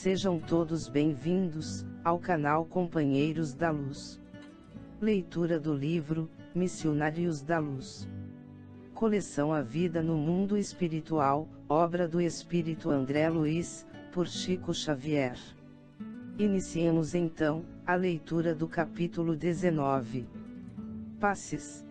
Sejam todos bem-vindos ao canal Companheiros da Luz. Leitura do livro Missionários da Luz. Coleção A Vida no Mundo Espiritual, obra do Espírito André Luiz, por Chico Xavier. Iniciemos então a leitura do capítulo 19. Passes.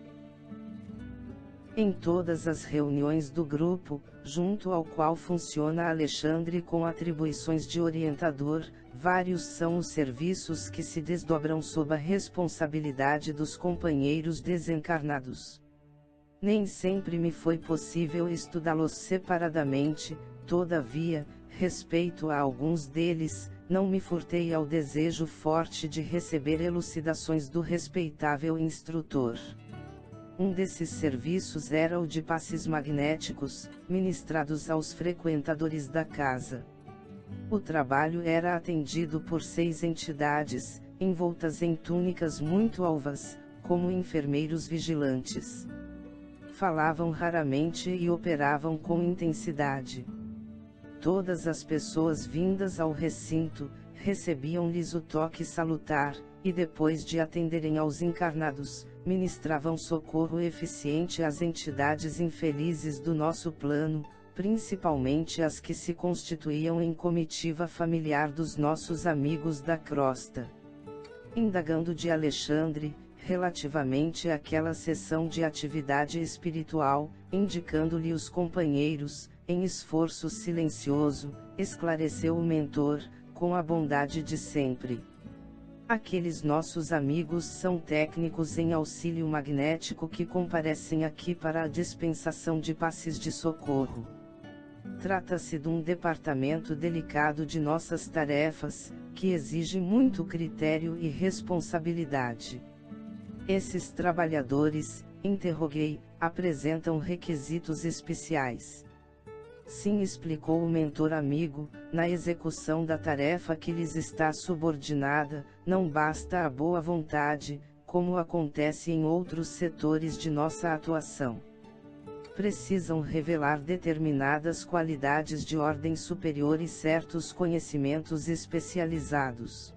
Em todas as reuniões do grupo, junto ao qual funciona Alexandre com atribuições de orientador, vários são os serviços que se desdobram sob a responsabilidade dos companheiros desencarnados. Nem sempre me foi possível estudá-los separadamente, todavia, respeito a alguns deles, não me furtei ao desejo forte de receber elucidações do respeitável instrutor. Um desses serviços era o de passes magnéticos, ministrados aos frequentadores da casa. O trabalho era atendido por 6 entidades, envoltas em túnicas muito alvas, como enfermeiros vigilantes. Falavam raramente e operavam com intensidade. Todas as pessoas vindas ao recinto, recebiam-lhes o toque salutar, e depois de atenderem aos encarnados, ministravam socorro eficiente às entidades infelizes do nosso plano, principalmente as que se constituíam em comitiva familiar dos nossos amigos da crosta. Indagando de Alexandre, relativamente àquela sessão de atividade espiritual, indicando-lhe os companheiros, em esforço silencioso, esclareceu o mentor, com a bondade de sempre. Aqueles nossos amigos são técnicos em auxílio magnético que comparecem aqui para a dispensação de passes de socorro. Trata-se de um departamento delicado de nossas tarefas, que exige muito critério e responsabilidade. Esses trabalhadores, interroguei, apresentam requisitos especiais. Sim, explicou o mentor amigo, na execução da tarefa que lhes está subordinada, não basta a boa vontade, como acontece em outros setores de nossa atuação. Precisam revelar determinadas qualidades de ordem superior e certos conhecimentos especializados.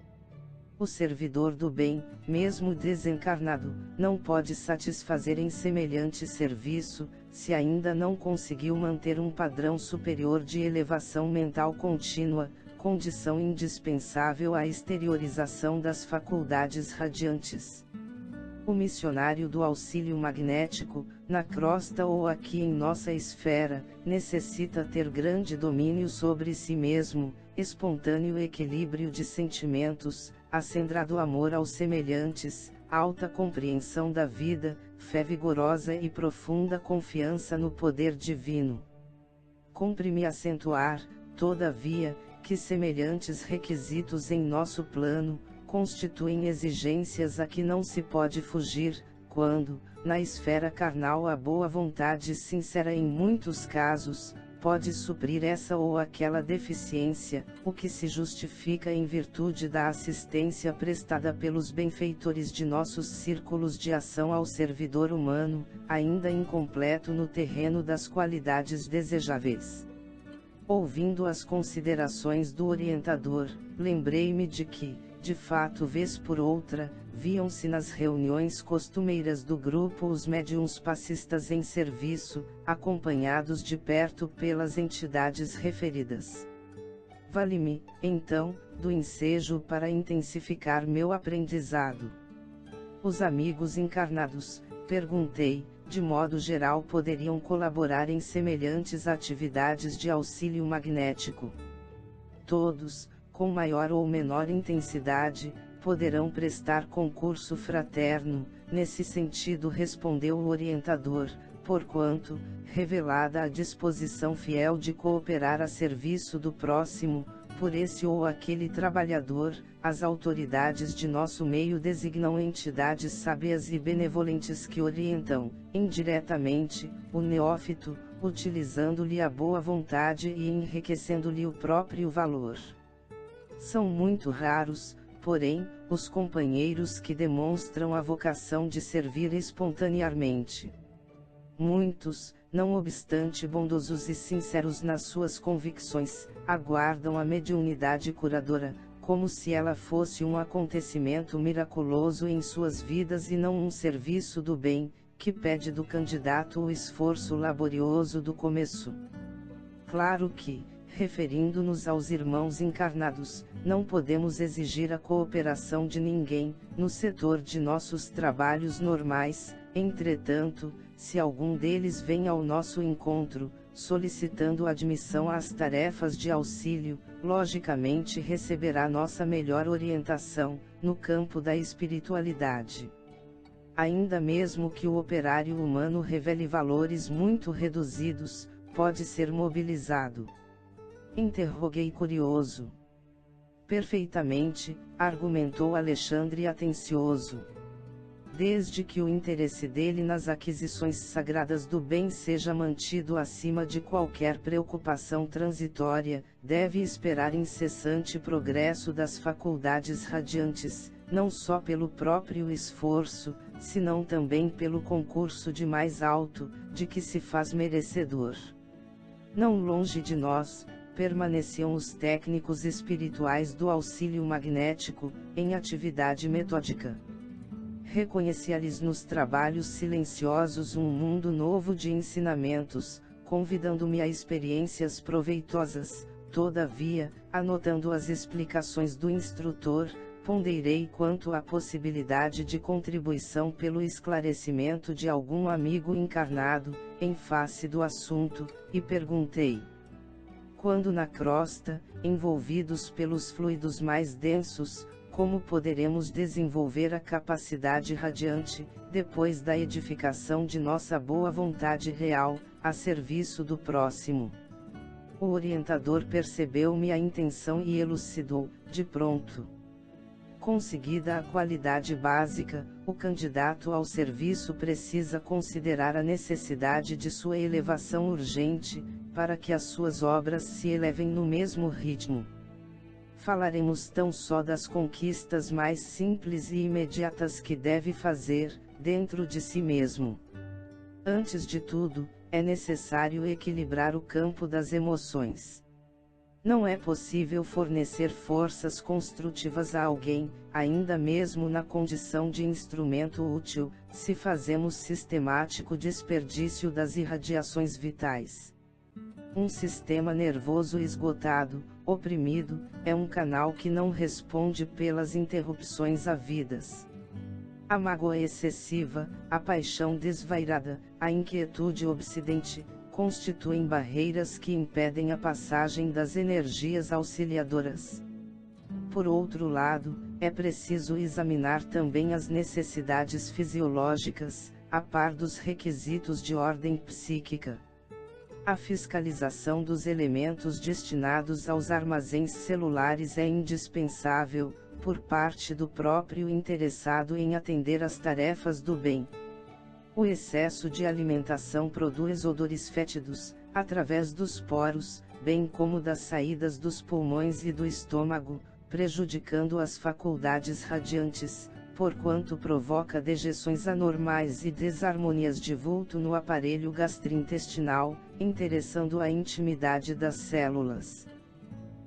O servidor do bem, mesmo desencarnado, não pode satisfazer em semelhante serviço, se ainda não conseguiu manter um padrão superior de elevação mental contínua, condição indispensável à exteriorização das faculdades radiantes. O missionário do auxílio magnético, na crosta ou aqui em nossa esfera, necessita ter grande domínio sobre si mesmo, espontâneo equilíbrio de sentimentos, acendrado amor aos semelhantes, alta compreensão da vida, fé vigorosa e profunda confiança no poder divino. Cumpre-me acentuar, todavia, que semelhantes requisitos em nosso plano, constituem exigências a que não se pode fugir, quando, na esfera carnal a boa vontade sincera em muitos casos, pode suprir essa ou aquela deficiência, o que se justifica em virtude da assistência prestada pelos benfeitores de nossos círculos de ação ao servidor humano, ainda incompleto no terreno das qualidades desejáveis. Ouvindo as considerações do orientador, lembrei-me de que, de fato vez por outra, viam-se nas reuniões costumeiras do grupo os médiuns passistas em serviço, acompanhados de perto pelas entidades referidas. Vale-me, então, do ensejo para intensificar meu aprendizado. Os amigos encarnados, perguntei, de modo geral poderiam colaborar em semelhantes atividades de auxílio magnético. Todos, com maior ou menor intensidade, poderão prestar concurso fraterno, nesse sentido respondeu o orientador, porquanto, revelada a disposição fiel de cooperar a serviço do próximo, por esse ou aquele trabalhador, as autoridades de nosso meio designam entidades sábias e benevolentes que orientam, indiretamente, o neófito, utilizando-lhe a boa vontade e enriquecendo-lhe o próprio valor. São muito raros, porém, os companheiros que demonstram a vocação de servir espontaneamente. Muitos, não obstante bondosos e sinceros nas suas convicções, aguardam a mediunidade curadora, como se ela fosse um acontecimento miraculoso em suas vidas e não um serviço do bem, que pede do candidato o esforço laborioso do começo. Claro que, referindo-nos aos irmãos encarnados, não podemos exigir a cooperação de ninguém, no setor de nossos trabalhos normais. Entretanto, se algum deles vem ao nosso encontro, solicitando admissão às tarefas de auxílio, logicamente receberá nossa melhor orientação, no campo da espiritualidade. Ainda mesmo que o operário humano revele valores muito reduzidos, pode ser mobilizado. Interroguei curioso. Perfeitamente, argumentou Alexandre atencioso. Desde que o interesse dele nas aquisições sagradas do bem seja mantido acima de qualquer preocupação transitória, deve esperar incessante progresso das faculdades radiantes, não só pelo próprio esforço, senão também pelo concurso de mais alto, de que se faz merecedor. Não longe de nós, permaneciam os técnicos espirituais do auxílio magnético, em atividade metódica. Reconhecia-lhes nos trabalhos silenciosos um mundo novo de ensinamentos, convidando-me a experiências proveitosas. Todavia, anotando as explicações do instrutor, ponderei quanto à possibilidade de contribuição pelo esclarecimento de algum amigo encarnado, em face do assunto, e perguntei: quando na crosta, envolvidos pelos fluidos mais densos, como poderemos desenvolver a capacidade radiante, depois da edificação de nossa boa vontade real, a serviço do próximo? O orientador percebeu-me a intenção e elucidou, de pronto. Conseguida a qualidade básica, o candidato ao serviço precisa considerar a necessidade de sua elevação urgente, para que as suas obras se elevem no mesmo ritmo. Falaremos tão só das conquistas mais simples e imediatas que deve fazer, dentro de si mesmo. Antes de tudo, é necessário equilibrar o campo das emoções. Não é possível fornecer forças construtivas a alguém, ainda mesmo na condição de instrumento útil, se fazemos sistemático desperdício das irradiações vitais. Um sistema nervoso esgotado, oprimido, é um canal que não responde pelas interrupções havidas. A mágoa excessiva, a paixão desvairada, a inquietude obsidente, constituem barreiras que impedem a passagem das energias auxiliadoras. Por outro lado, é preciso examinar também as necessidades fisiológicas, a par dos requisitos de ordem psíquica. A fiscalização dos elementos destinados aos armazéns celulares é indispensável, por parte do próprio interessado em atender às tarefas do bem. O excesso de alimentação produz odores fétidos, através dos poros, bem como das saídas dos pulmões e do estômago, prejudicando as faculdades radiantes, porquanto provoca dejeções anormais e desarmonias de vulto no aparelho gastrointestinal, interessando a intimidade das células.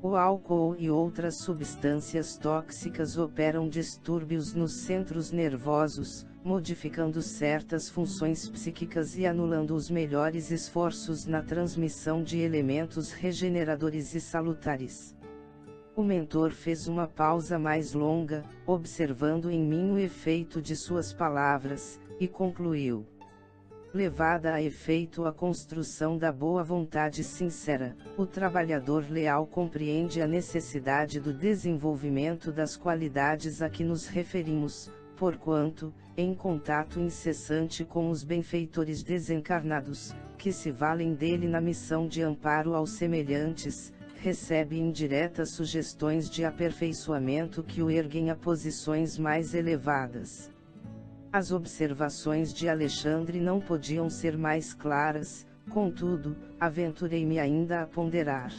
O álcool e outras substâncias tóxicas operam distúrbios nos centros nervosos, modificando certas funções psíquicas e anulando os melhores esforços na transmissão de elementos regeneradores e salutares. O mentor fez uma pausa mais longa, observando em mim o efeito de suas palavras, e concluiu: levada a efeito a construção da boa vontade sincera, o trabalhador leal compreende a necessidade do desenvolvimento das qualidades a que nos referimos, porquanto, em contato incessante com os benfeitores desencarnados, que se valem dele na missão de amparo aos semelhantes, recebe indiretas sugestões de aperfeiçoamento que o erguem a posições mais elevadas. As observações de Alexandre não podiam ser mais claras, contudo, aventurei-me ainda a ponderar.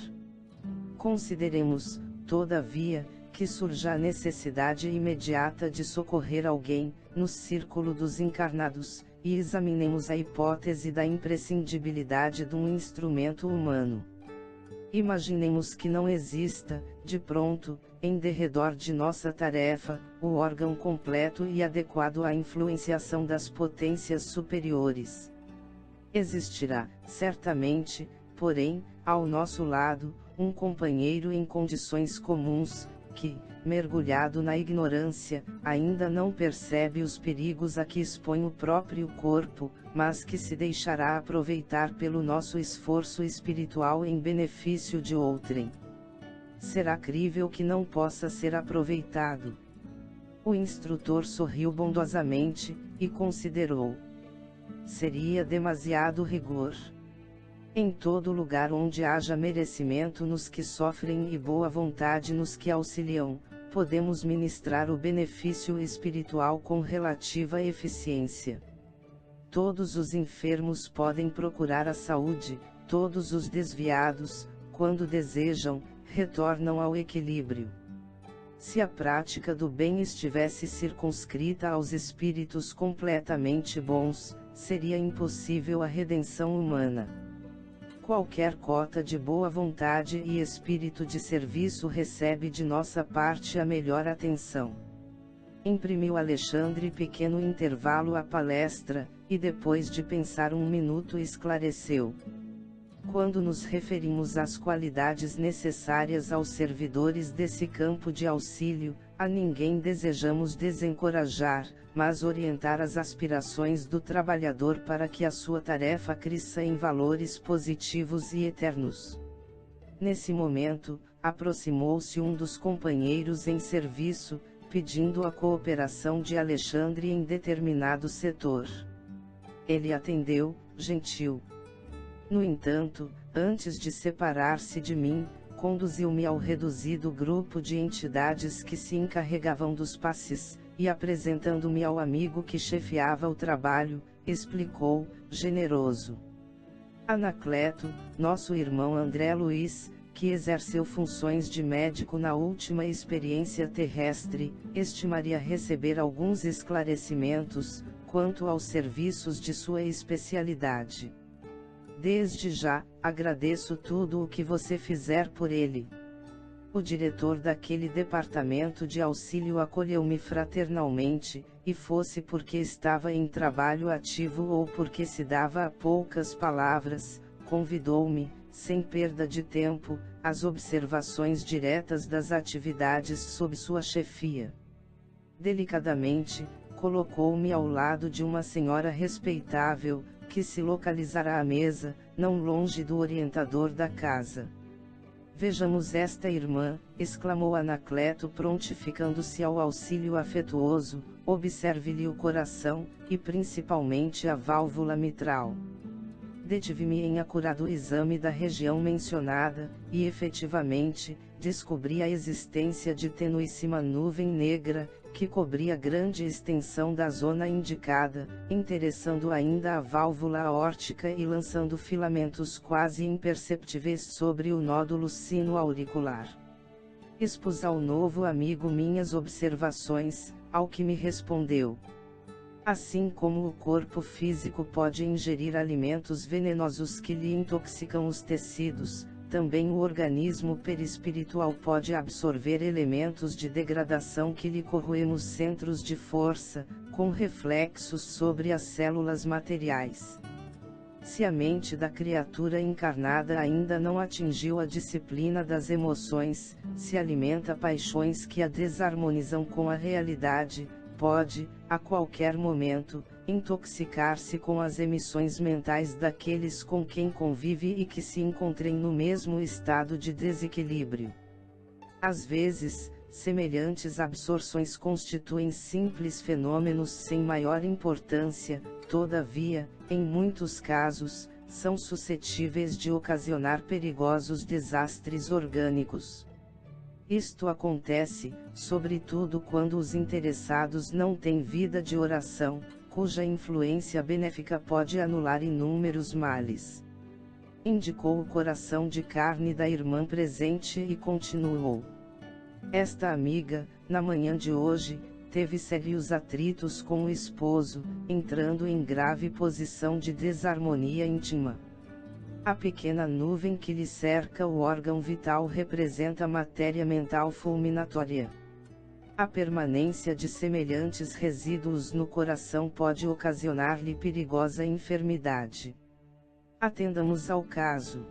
Consideremos, todavia, que surja a necessidade imediata de socorrer alguém, no círculo dos encarnados, e examinemos a hipótese da imprescindibilidade de um instrumento humano. Imaginemos que não exista, de pronto, em derredor de nossa tarefa, o órgão completo e adequado à influenciação das potências superiores. Existirá, certamente, porém, ao nosso lado, um companheiro em condições comuns, que, mergulhado na ignorância, ainda não percebe os perigos a que expõe o próprio corpo, mas que se deixará aproveitar pelo nosso esforço espiritual em benefício de outrem. Será crível que não possa ser aproveitado? O instrutor sorriu bondosamente, e considerou. Seria demasiado rigor. Em todo lugar onde haja merecimento nos que sofrem e boa vontade nos que auxiliam, podemos ministrar o benefício espiritual com relativa eficiência. Todos os enfermos podem procurar a saúde, todos os desviados, quando desejam, retornam ao equilíbrio. Se a prática do bem estivesse circunscrita aos espíritos completamente bons, seria impossível a redenção humana. Qualquer cota de boa vontade e espírito de serviço recebe de nossa parte a melhor atenção. Imprimiu Alexandre pequeno intervalo à palestra, e depois de pensar um minuto esclareceu. Quando nos referimos às qualidades necessárias aos servidores desse campo de auxílio, a ninguém desejamos desencorajar, mas orientar as aspirações do trabalhador para que a sua tarefa cresça em valores positivos e eternos. Nesse momento, aproximou-se um dos companheiros em serviço, pedindo a cooperação de Alexandre em determinado setor. Ele atendeu, gentil. No entanto, antes de separar-se de mim, conduziu-me ao reduzido grupo de entidades que se encarregavam dos passes, e apresentando-me ao amigo que chefiava o trabalho, explicou, generoso. Anacleto, nosso irmão André Luiz, que exerceu funções de médico na última experiência terrestre, estimaria receber alguns esclarecimentos, quanto aos serviços de sua especialidade. Desde já, agradeço tudo o que você fizer por ele. O diretor daquele departamento de auxílio acolheu-me fraternalmente, e fosse porque estava em trabalho ativo ou porque se dava a poucas palavras, convidou-me, sem perda de tempo, às observações diretas das atividades sob sua chefia. Delicadamente, colocou-me ao lado de uma senhora respeitável, que se localizará à mesa, não longe do orientador da casa. Vejamos esta irmã, exclamou Anacleto prontificando-se ao auxílio afetuoso, observe-lhe o coração, e principalmente a válvula mitral. Detive-me em acurado exame da região mencionada, e efetivamente, descobri a existência de tenuíssima nuvem negra, que cobria grande extensão da zona indicada, interessando ainda a válvula aórtica e lançando filamentos quase imperceptíveis sobre o nódulo sino-auricular. Expus ao novo amigo minhas observações, ao que me respondeu. Assim como o corpo físico pode ingerir alimentos venenosos que lhe intoxicam os tecidos, também o organismo perispiritual pode absorver elementos de degradação que lhe corroem os centros de força, com reflexos sobre as células materiais. Se a mente da criatura encarnada ainda não atingiu a disciplina das emoções, se alimenta paixões que a desarmonizam com a realidade, pode, a qualquer momento, intoxicar-se com as emissões mentais daqueles com quem convive e que se encontrem no mesmo estado de desequilíbrio. Às vezes, semelhantes absorções constituem simples fenômenos sem maior importância, todavia, em muitos casos, são suscetíveis de ocasionar perigosos desastres orgânicos. Isto acontece, sobretudo quando os interessados não têm vida de oração, cuja influência benéfica pode anular inúmeros males. Indicou o coração de carne da irmã presente e continuou. Esta amiga, na manhã de hoje, teve sérios atritos com o esposo, entrando em grave posição de desarmonia íntima. A pequena nuvem que lhe cerca o órgão vital representa matéria mental fulminatória. A permanência de semelhantes resíduos no coração pode ocasionar-lhe perigosa enfermidade. Atendamos ao caso.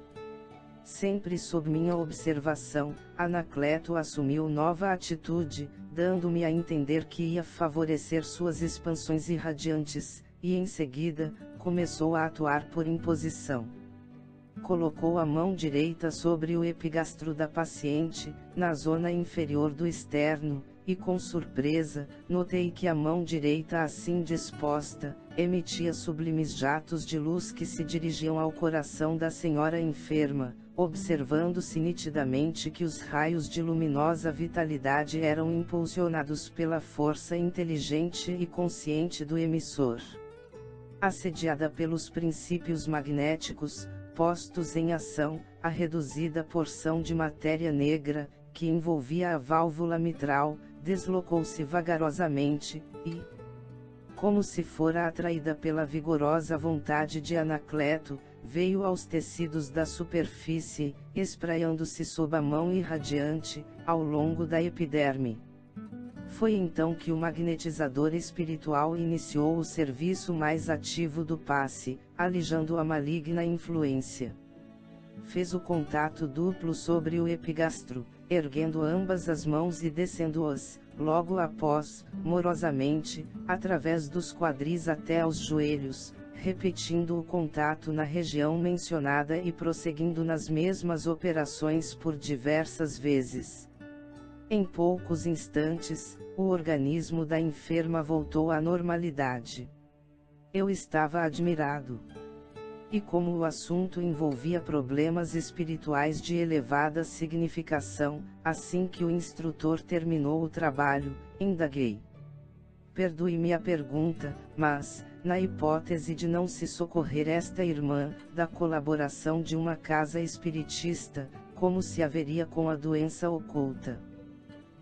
Sempre sob minha observação, Anacleto assumiu nova atitude, dando-me a entender que ia favorecer suas expansões irradiantes, e em seguida, começou a atuar por imposição. Colocou a mão direita sobre o epigastro da paciente, na zona inferior do externo, e com surpresa, notei que a mão direita assim disposta, emitia sublimes jatos de luz que se dirigiam ao coração da senhora enferma, observando-se nitidamente que os raios de luminosa vitalidade eram impulsionados pela força inteligente e consciente do emissor. Assediada pelos princípios magnéticos, postos em ação, a reduzida porção de matéria negra, que envolvia a válvula mitral, deslocou-se vagarosamente, e, como se fora atraída pela vigorosa vontade de Anacleto, veio aos tecidos da superfície, espraiando-se sob a mão irradiante, ao longo da epiderme. Foi então que o magnetizador espiritual iniciou o serviço mais ativo do passe, alijando a maligna influência. Fez o contato duplo sobre o epigastro, erguendo ambas as mãos e descendo-as, logo após, morosamente, através dos quadris até aos joelhos, repetindo o contato na região mencionada e prosseguindo nas mesmas operações por diversas vezes. Em poucos instantes, o organismo da enferma voltou à normalidade. Eu estava admirado. E como o assunto envolvia problemas espirituais de elevada significação, assim que o instrutor terminou o trabalho, indaguei. Perdoe-me a pergunta, mas, na hipótese de não se socorrer esta irmã, da colaboração de uma casa espiritista, como se haveria com a doença oculta?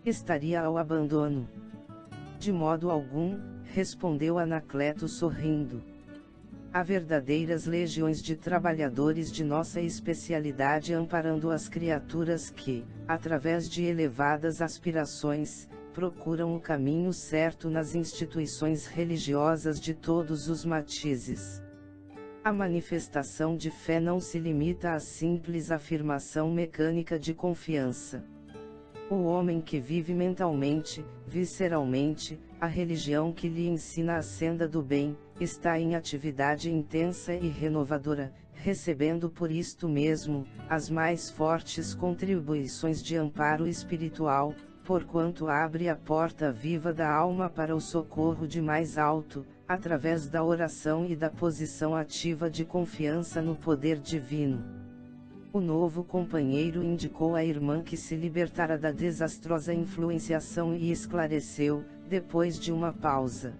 Estaria ao abandono? De modo algum, respondeu Anacleto sorrindo. Há verdadeiras legiões de trabalhadores de nossa especialidade amparando as criaturas que, através de elevadas aspirações, procuram o caminho certo nas instituições religiosas de todos os matizes. A manifestação de fé não se limita à simples afirmação mecânica de confiança. O homem que vive mentalmente, visceralmente, a religião que lhe ensina a senda do bem, está em atividade intensa e renovadora, recebendo por isto mesmo, as mais fortes contribuições de amparo espiritual, porquanto abre a porta viva da alma para o socorro de mais alto, através da oração e da posição ativa de confiança no poder divino. O novo companheiro indicou à irmã que se libertara da desastrosa influenciação e esclareceu, depois de uma pausa.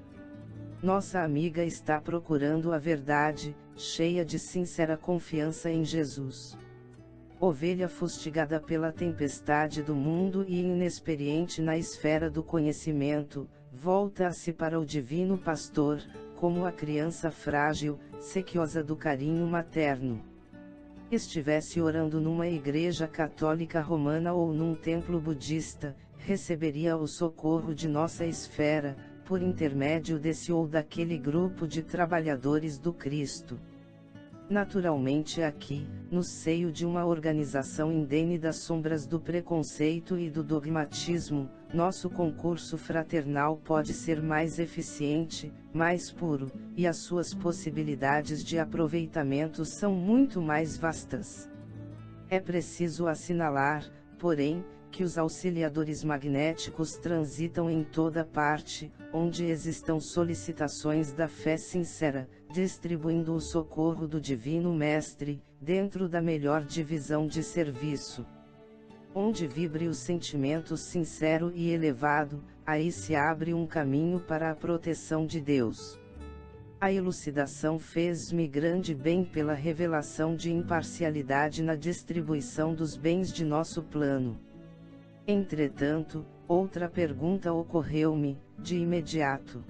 Nossa amiga está procurando a verdade, cheia de sincera confiança em Jesus. Ovelha fustigada pela tempestade do mundo e inexperiente na esfera do conhecimento, volta-se para o divino pastor, como a criança frágil, sequiosa do carinho materno. Estivesse orando numa igreja católica romana ou num templo budista, receberia o socorro de nossa esfera, por intermédio desse ou daquele grupo de trabalhadores do Cristo. Naturalmente aqui, no seio de uma organização indene das sombras do preconceito e do dogmatismo, nosso concurso fraternal pode ser mais eficiente, mais puro, e as suas possibilidades de aproveitamento são muito mais vastas. É preciso assinalar, porém, que os auxiliadores magnéticos transitam em toda parte, onde existam solicitações da fé sincera, distribuindo o socorro do Divino Mestre, dentro da melhor divisão de serviço. Onde vibre o sentimento sincero e elevado, aí se abre um caminho para a proteção de Deus. A elucidação fez-me grande bem pela revelação de imparcialidade na distribuição dos bens de nosso plano. Entretanto, outra pergunta ocorreu-me, de imediato.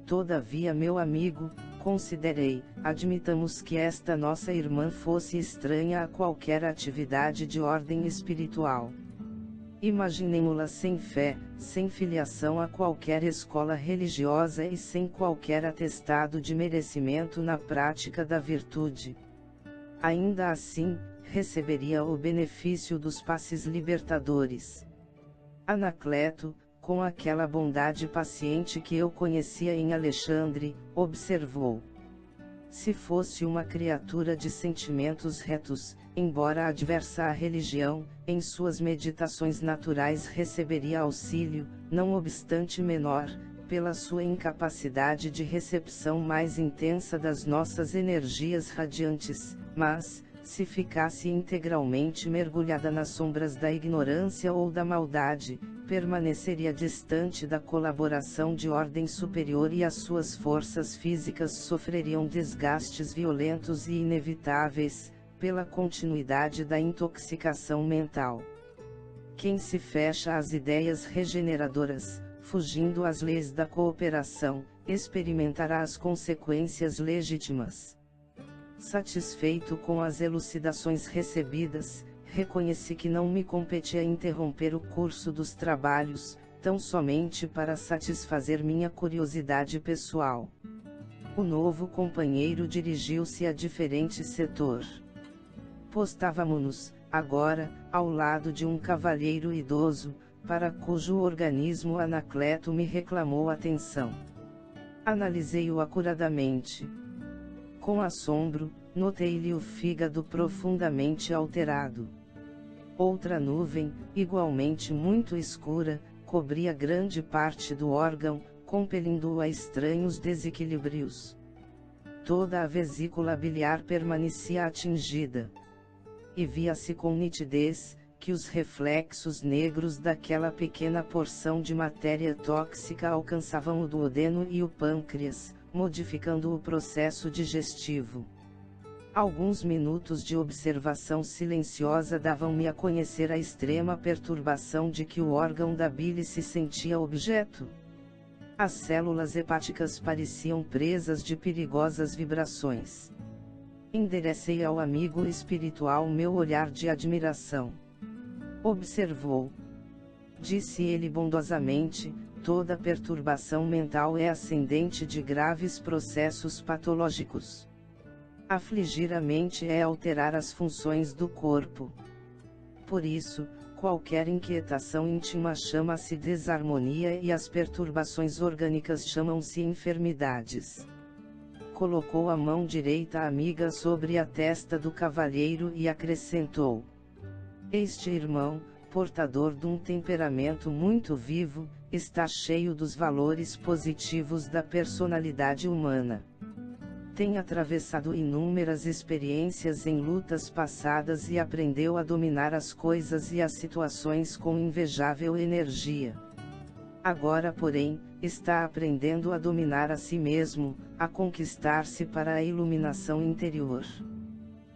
Todavia, meu amigo, Considerei, admitamos que esta nossa irmã fosse estranha a qualquer atividade de ordem espiritual. Imaginemo-la sem fé, sem filiação a qualquer escola religiosa e sem qualquer atestado de merecimento na prática da virtude. Ainda assim, receberia o benefício dos passes libertadores. Anacleto, com aquela bondade paciente que eu conhecia em Alexandre, observou: se fosse uma criatura de sentimentos retos, embora adversa à religião, em suas meditações naturais receberia auxílio, não obstante menor, pela sua incapacidade de recepção mais intensa das nossas energias radiantes, mas, se ficasse integralmente mergulhada nas sombras da ignorância ou da maldade, permaneceria distante da colaboração de ordem superior e as suas forças físicas sofreriam desgastes violentos e inevitáveis, pela continuidade da intoxicação mental. Quem se fecha às ideias regeneradoras, fugindo às leis da cooperação, experimentará as consequências legítimas. Satisfeito com as elucidações recebidas, reconheci que não me competia interromper o curso dos trabalhos, tão somente para satisfazer minha curiosidade pessoal. O novo companheiro dirigiu-se a diferente setor. Postávamo-nos, agora, ao lado de um cavalheiro idoso, para cujo organismo Anacleto me reclamou atenção. Analisei-o acuradamente. Com assombro, notei-lhe o fígado profundamente alterado. Outra nuvem, igualmente muito escura, cobria grande parte do órgão, compelindo-o a estranhos desequilíbrios. Toda a vesícula biliar permanecia atingida. E via-se com nitidez, que os reflexos negros daquela pequena porção de matéria tóxica alcançavam o duodeno e o pâncreas, modificando o processo digestivo. Alguns minutos de observação silenciosa davam-me a conhecer a extrema perturbação de que o órgão da bile se sentia objeto. As células hepáticas pareciam presas de perigosas vibrações. Enderecei ao amigo espiritual meu olhar de admiração. Observou. Disse ele bondosamente, toda perturbação mental é ascendente de graves processos patológicos. Afligir a mente é alterar as funções do corpo. Por isso, qualquer inquietação íntima chama-se desarmonia e as perturbações orgânicas chamam-se enfermidades. Colocou a mão direita amiga sobre a testa do cavalheiro e acrescentou: este irmão, portador de um temperamento muito vivo, está cheio dos valores positivos da personalidade humana. Tem atravessado inúmeras experiências em lutas passadas e aprendeu a dominar as coisas e as situações com invejável energia. Agora, porém, está aprendendo a dominar a si mesmo, a conquistar-se para a iluminação interior.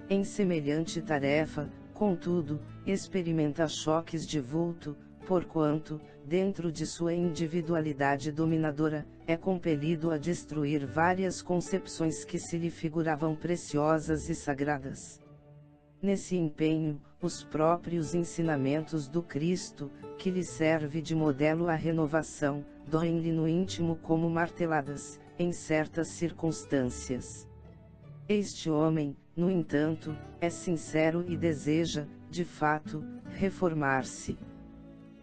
Em semelhante tarefa, contudo, experimenta choques de vulto, porquanto, dentro de sua individualidade dominadora, é compelido a destruir várias concepções que se lhe figuravam preciosas e sagradas. Nesse empenho, os próprios ensinamentos do Cristo, que lhe serve de modelo à renovação, doem-lhe no íntimo como marteladas, em certas circunstâncias. Este homem, no entanto, é sincero e deseja, de fato, reformar-se.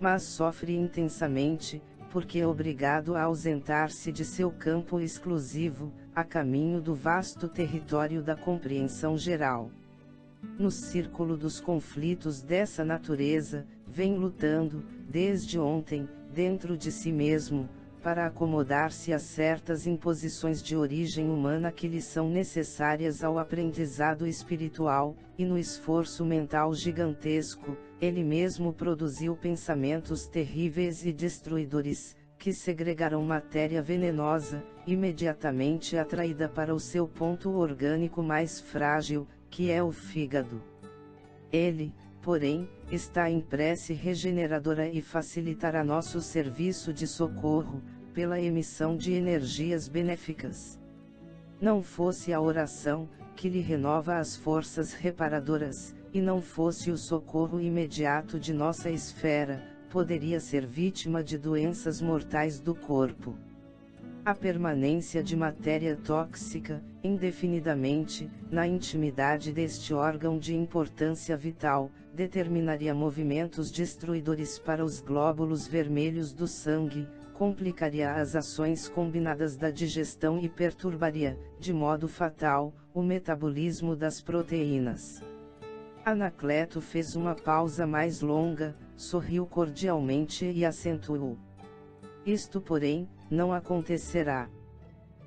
Mas sofre intensamente, porque é obrigado a ausentar-se de seu campo exclusivo, a caminho do vasto território da compreensão geral. No círculo dos conflitos dessa natureza, vem lutando, desde ontem, dentro de si mesmo, para acomodar-se a certas imposições de origem humana que lhe são necessárias ao aprendizado espiritual, e no esforço mental gigantesco, ele mesmo produziu pensamentos terríveis e destruidores, que segregaram matéria venenosa, imediatamente atraída para o seu ponto orgânico mais frágil, que é o fígado. Ele, porém, está em prece regeneradora e facilitará nosso serviço de socorro, pela emissão de energias benéficas. não fosse a oração, que lhe renova as forças reparadoras, e não fosse o socorro imediato de nossa esfera, poderia ser vítima de doenças mortais do corpo. A permanência de matéria tóxica, indefinidamente, na intimidade deste órgão de importância vital, determinaria movimentos destruidores para os glóbulos vermelhos do sangue, complicaria as ações combinadas da digestão e perturbaria, de modo fatal, o metabolismo das proteínas. Anacleto fez uma pausa mais longa, sorriu cordialmente e acentuou: isto, porém, não acontecerá.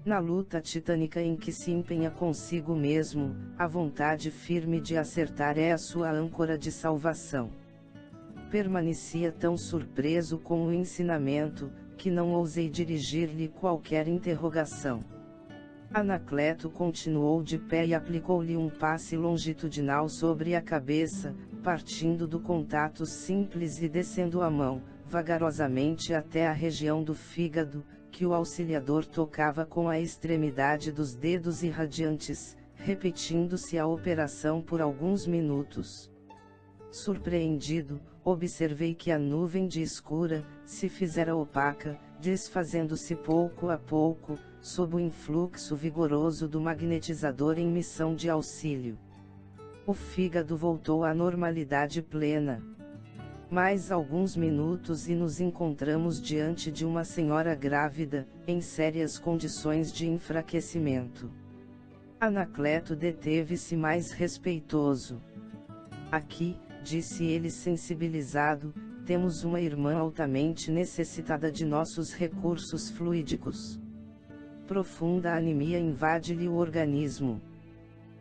Na luta titânica em que se empenha consigo mesmo, a vontade firme de acertar é a sua âncora de salvação. Permanecia tão surpreso com o ensinamento, que não ousei dirigir-lhe qualquer interrogação. Anacleto continuou de pé e aplicou-lhe um passe longitudinal sobre a cabeça, partindo do contato simples e descendo a mão, vagarosamente até a região do fígado, que o auxiliador tocava com a extremidade dos dedos irradiantes, repetindo-se a operação por alguns minutos. Surpreendido, observei que a nuvem de escura se fizera opaca, desfazendo-se pouco a pouco, sob o influxo vigoroso do magnetizador em missão de auxílio. O fígado voltou à normalidade plena. Mais alguns minutos e nos encontramos diante de uma senhora grávida, em sérias condições de enfraquecimento. Anacleto deteve-se mais respeitoso. Aqui, disse ele sensibilizado, temos uma irmã altamente necessitada de nossos recursos fluídicos. Profunda anemia invade-lhe o organismo.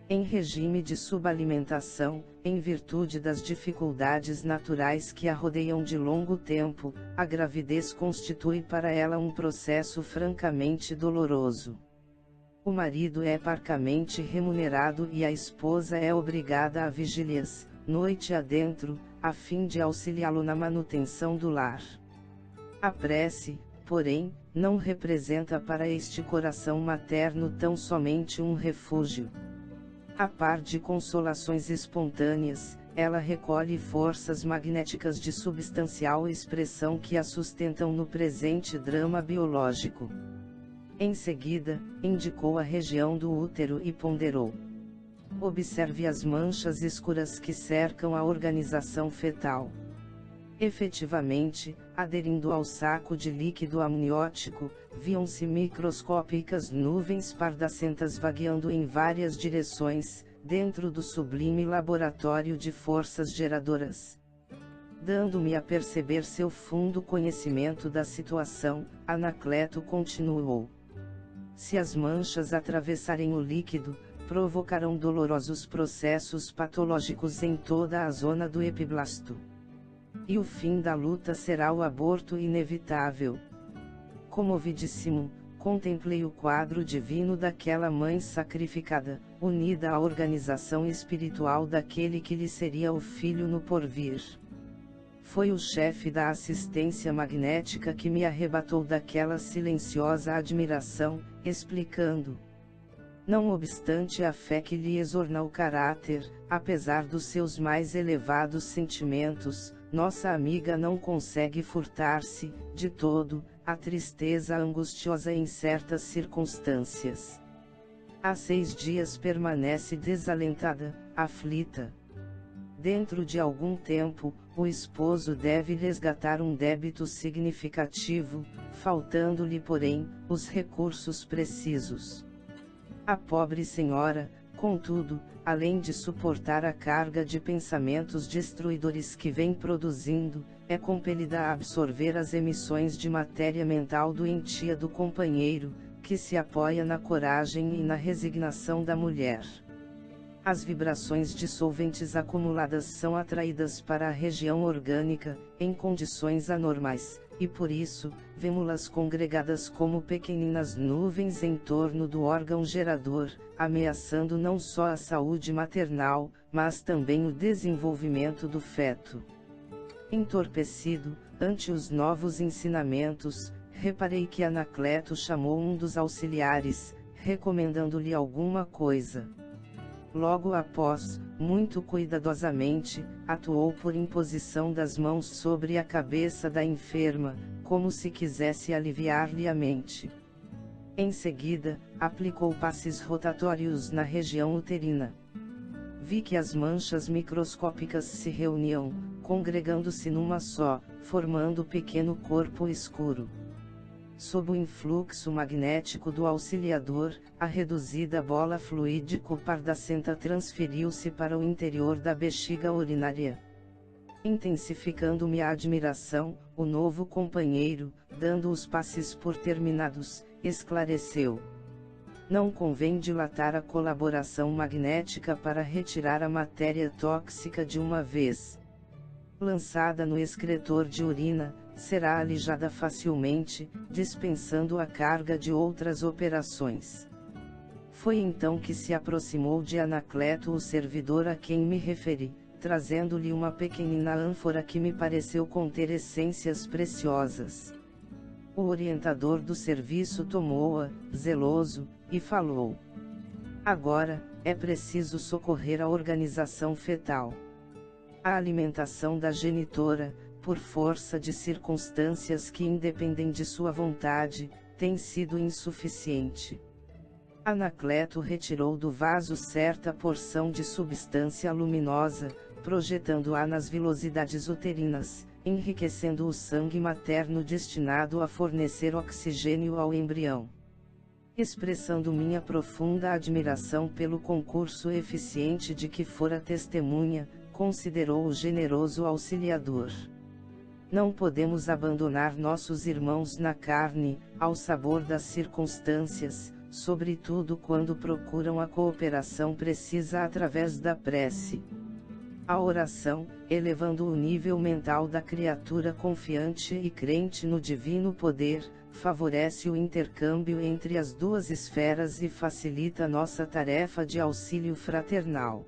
Em regime de subalimentação, em virtude das dificuldades naturais que a rodeiam de longo tempo, a gravidez constitui para ela um processo francamente doloroso. O marido é parcamente remunerado e a esposa é obrigada a vigílias, noite adentro, a fim de auxiliá-lo na manutenção do lar. A prece, porém, não representa para este coração materno tão somente um refúgio. A par de consolações espontâneas, ela recolhe forças magnéticas de substancial expressão que a sustentam no presente drama biológico. Em seguida, indicou a região do útero e ponderou: observe as manchas escuras que cercam a organização fetal. Efetivamente, aderindo ao saco de líquido amniótico, viam-se microscópicas nuvens pardacentas vagueando em várias direções, dentro do sublime laboratório de forças geradoras. Dando-me a perceber seu fundo conhecimento da situação, Anacleto continuou: se as manchas atravessarem o líquido, provocarão dolorosos processos patológicos em toda a zona do epiblasto. E o fim da luta será o aborto inevitável. Comovidíssimo, contemplei o quadro divino daquela mãe sacrificada, unida à organização espiritual daquele que lhe seria o filho no porvir. Foi o chefe da assistência magnética que me arrebatou daquela silenciosa admiração, explicando: não obstante a fé que lhe exorna o caráter, apesar dos seus mais elevados sentimentos, nossa amiga não consegue furtar-se, de todo, à tristeza angustiosa em certas circunstâncias. Há 6 dias permanece desalentada, aflita. Dentro de algum tempo, o esposo deve resgatar um débito significativo, faltando-lhe, porém, os recursos precisos. A pobre senhora, contudo, além de suportar a carga de pensamentos destruidores que vem produzindo, é compelida a absorver as emissões de matéria mental doentia do companheiro, que se apoia na coragem e na resignação da mulher. As vibrações dissolventes acumuladas são atraídas para a região orgânica, em condições anormais, e por isso, vemo-las congregadas como pequeninas nuvens em torno do órgão gerador, ameaçando não só a saúde maternal, mas também o desenvolvimento do feto. Entorpecido, ante os novos ensinamentos, reparei que Anacleto chamou um dos auxiliares, recomendando-lhe alguma coisa. Logo após, muito cuidadosamente, atuou por imposição das mãos sobre a cabeça da enferma, como se quisesse aliviar-lhe a mente. Em seguida, aplicou passes rotatórios na região uterina. Vi que as manchas microscópicas se reuniam, congregando-se numa só, formando pequeno corpo escuro. Sob o influxo magnético do auxiliador, a reduzida bola fluídico-pardacenta transferiu-se para o interior da bexiga urinária. Intensificando-me a admiração, o novo companheiro, dando os passes por terminados, esclareceu: não convém dilatar a colaboração magnética para retirar a matéria tóxica de uma vez lançada no excretor de urina, será alijada facilmente, dispensando a carga de outras operações. Foi então que se aproximou de Anacleto o servidor a quem me referi, trazendo-lhe uma pequenina ânfora que me pareceu conter essências preciosas. O orientador do serviço tomou-a, zeloso, e falou: agora, é preciso socorrer a organização fetal. A alimentação da genitora, por força de circunstâncias que independem de sua vontade, tem sido insuficiente. Anacleto retirou do vaso certa porção de substância luminosa, projetando-a nas vilosidades uterinas, enriquecendo o sangue materno destinado a fornecer oxigênio ao embrião. Expressando minha profunda admiração pelo concurso eficiente de que fora testemunha, considerou o generoso auxiliador: não podemos abandonar nossos irmãos na carne, ao sabor das circunstâncias, sobretudo quando procuram a cooperação precisa através da prece. A oração, elevando o nível mental da criatura confiante e crente no divino poder, favorece o intercâmbio entre as duas esferas e facilita nossa tarefa de auxílio fraternal.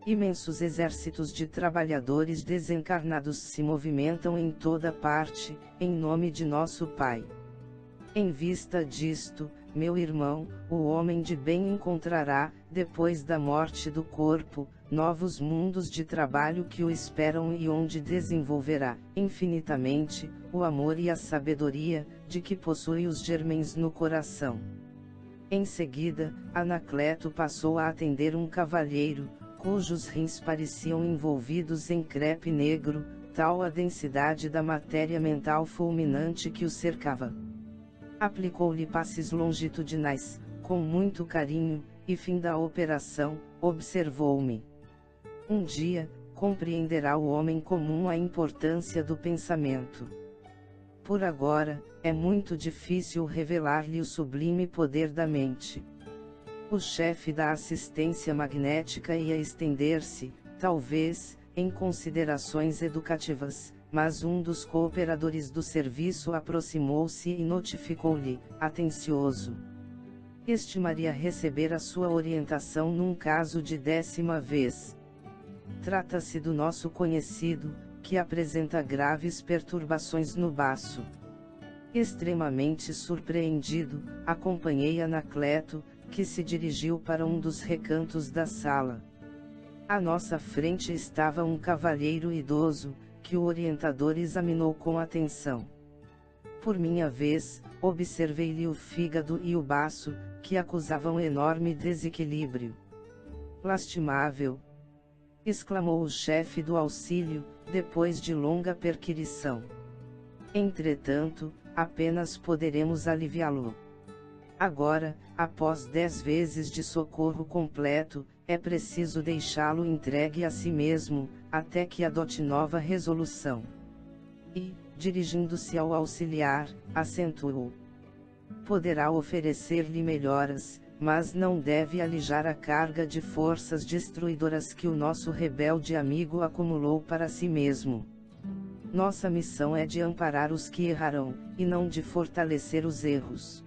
Imensos exércitos de trabalhadores desencarnados se movimentam em toda parte, em nome de nosso Pai. Em vista disto, meu irmão, o homem de bem encontrará, depois da morte do corpo, novos mundos de trabalho que o esperam e onde desenvolverá, infinitamente, o amor e a sabedoria, de que possui os germens no coração. Em seguida, Anacleto passou a atender um cavalheiro, cujos rins pareciam envolvidos em crepe negro, tal a densidade da matéria mental fulminante que o cercava. Aplicou-lhe passes longitudinais, com muito carinho, e fim da operação, observou-me: um dia, compreenderá o homem comum a importância do pensamento. Por agora, é muito difícil revelar-lhe o sublime poder da mente. O chefe da assistência magnética ia estender-se, talvez, em considerações educativas, mas um dos cooperadores do serviço aproximou-se e notificou-lhe, atencioso: estimaria receber a sua orientação num caso de 10ª vez. Trata-se do nosso conhecido, que apresenta graves perturbações no baço. Extremamente surpreendido, acompanhei Anacleto, que se dirigiu para um dos recantos da sala. À nossa frente estava um cavalheiro idoso, que o orientador examinou com atenção. Por minha vez, observei-lhe o fígado e o baço, que acusavam enorme desequilíbrio. Lastimável! Exclamou o chefe do auxílio, depois de longa perquirição. Entretanto, apenas poderemos aliviá-lo. Agora, após 10 vezes de socorro completo, é preciso deixá-lo entregue a si mesmo, até que adote nova resolução. E, dirigindo-se ao auxiliar, acentuou: poderá oferecer-lhe melhoras, mas não deve alijar a carga de forças destruidoras que o nosso rebelde amigo acumulou para si mesmo. Nossa missão é de amparar os que errarão, e não de fortalecer os erros.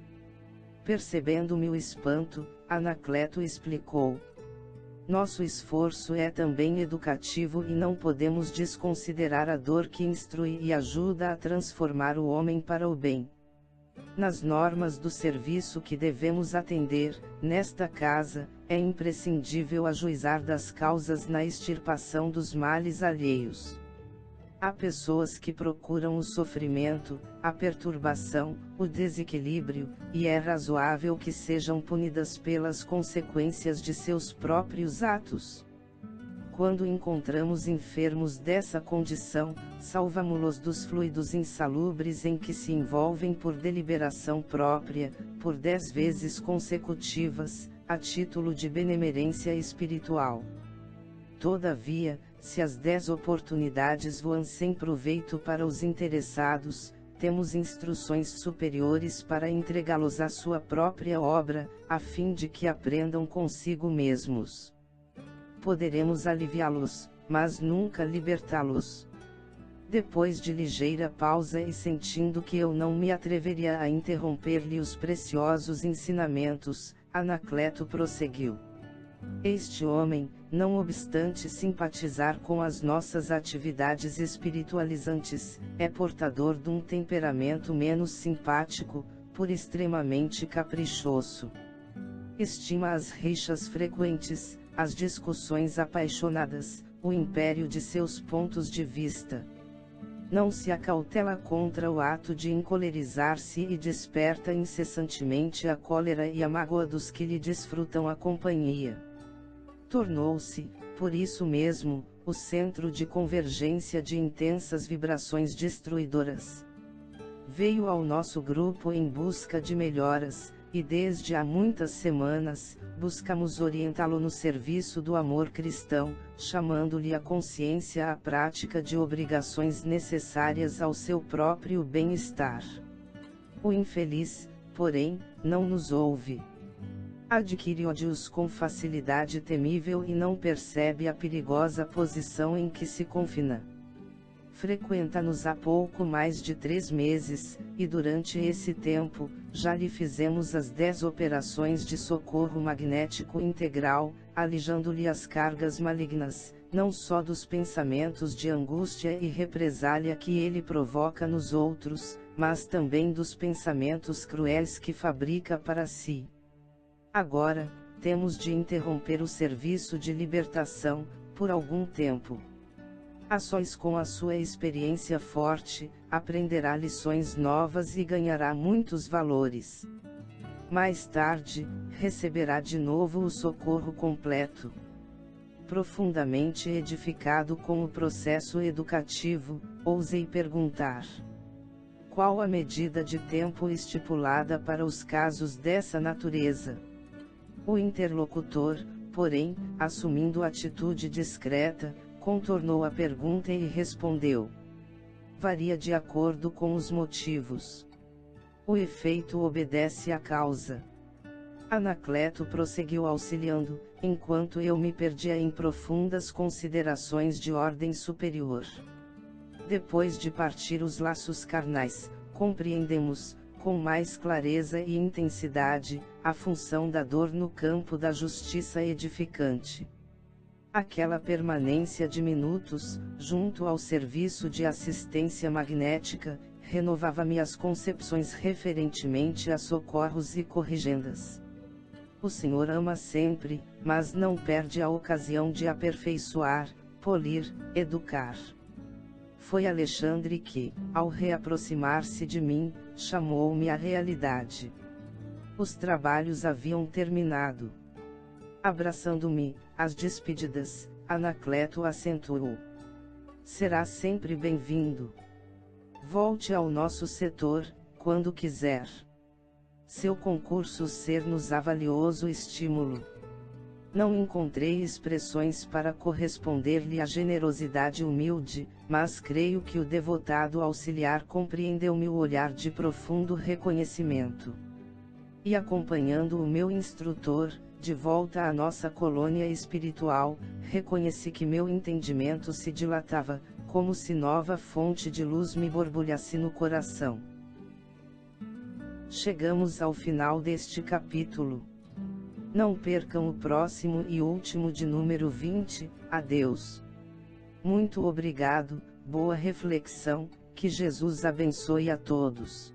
Percebendo meu espanto, Anacleto explicou: nosso esforço é também educativo e não podemos desconsiderar a dor que instrui e ajuda a transformar o homem para o bem. Nas normas do serviço que devemos atender, nesta casa, é imprescindível ajuizar das causas na extirpação dos males alheios. Há pessoas que procuram o sofrimento, a perturbação, o desequilíbrio, e é razoável que sejam punidas pelas consequências de seus próprios atos. Quando encontramos enfermos dessa condição, salvamo-los dos fluidos insalubres em que se envolvem por deliberação própria, por 10 vezes consecutivas, a título de benemerência espiritual. Todavia, se as 10 oportunidades voam sem proveito para os interessados, temos instruções superiores para entregá-los à sua própria obra, a fim de que aprendam consigo mesmos. Poderemos aliviá-los, mas nunca libertá-los. Depois de ligeira pausa e sentindo que eu não me atreveria a interromper-lhe os preciosos ensinamentos, Anacleto prosseguiu. Este homem, não obstante simpatizar com as nossas atividades espiritualizantes, é portador de um temperamento menos simpático, por extremamente caprichoso. Estima as rixas frequentes, as discussões apaixonadas, o império de seus pontos de vista. Não se acautela contra o ato de encolerizar-se e desperta incessantemente a cólera e a mágoa dos que lhe desfrutam a companhia. Tornou-se, por isso mesmo, o centro de convergência de intensas vibrações destruidoras. Veio ao nosso grupo em busca de melhoras, e desde há muitas semanas, buscamos orientá-lo no serviço do amor cristão, chamando-lhe a consciência à prática de obrigações necessárias ao seu próprio bem-estar. O infeliz, porém, não nos ouve. Adquire ódios com facilidade temível e não percebe a perigosa posição em que se confina. Frequenta-nos há pouco mais de 3 meses, e durante esse tempo, já lhe fizemos as 10 operações de socorro magnético integral, alijando-lhe as cargas malignas, não só dos pensamentos de angústia e represália que ele provoca nos outros, mas também dos pensamentos cruéis que fabrica para si. Agora, temos de interromper o serviço de libertação, por algum tempo. A sós com a sua experiência forte, aprenderá lições novas e ganhará muitos valores. Mais tarde, receberá de novo o socorro completo. Profundamente edificado com o processo educativo, ousei perguntar: qual a medida de tempo estipulada para os casos dessa natureza? O interlocutor, porém, assumindo atitude discreta, contornou a pergunta e respondeu: varia de acordo com os motivos. O efeito obedece à causa. Anacleto prosseguiu auxiliando, enquanto eu me perdia em profundas considerações de ordem superior. Depois de partir os laços carnais, compreendemos, com mais clareza e intensidade, a função da dor no campo da justiça edificante. Aquela permanência de minutos, junto ao serviço de assistência magnética, renovava-me as concepções referentemente a socorros e corrigendas. O Senhor ama sempre, mas não perde a ocasião de aperfeiçoar, polir, educar. Foi Alexandre que, ao reaproximar-se de mim, chamou-me à realidade. Os trabalhos haviam terminado. Abraçando-me, às despedidas, Anacleto acentuou: será sempre bem-vindo. Volte ao nosso setor, quando quiser. Seu concurso ser-nos-á valioso estímulo. Não encontrei expressões para corresponder-lhe à generosidade humilde, mas creio que o devotado auxiliar compreendeu-me o olhar de profundo reconhecimento. E acompanhando o meu instrutor, de volta à nossa colônia espiritual, reconheci que meu entendimento se dilatava, como se nova fonte de luz me borbulhasse no coração. Chegamos ao final deste capítulo. Não percam o próximo e último de número 20, adeus. Muito obrigado, boa reflexão, que Jesus abençoe a todos.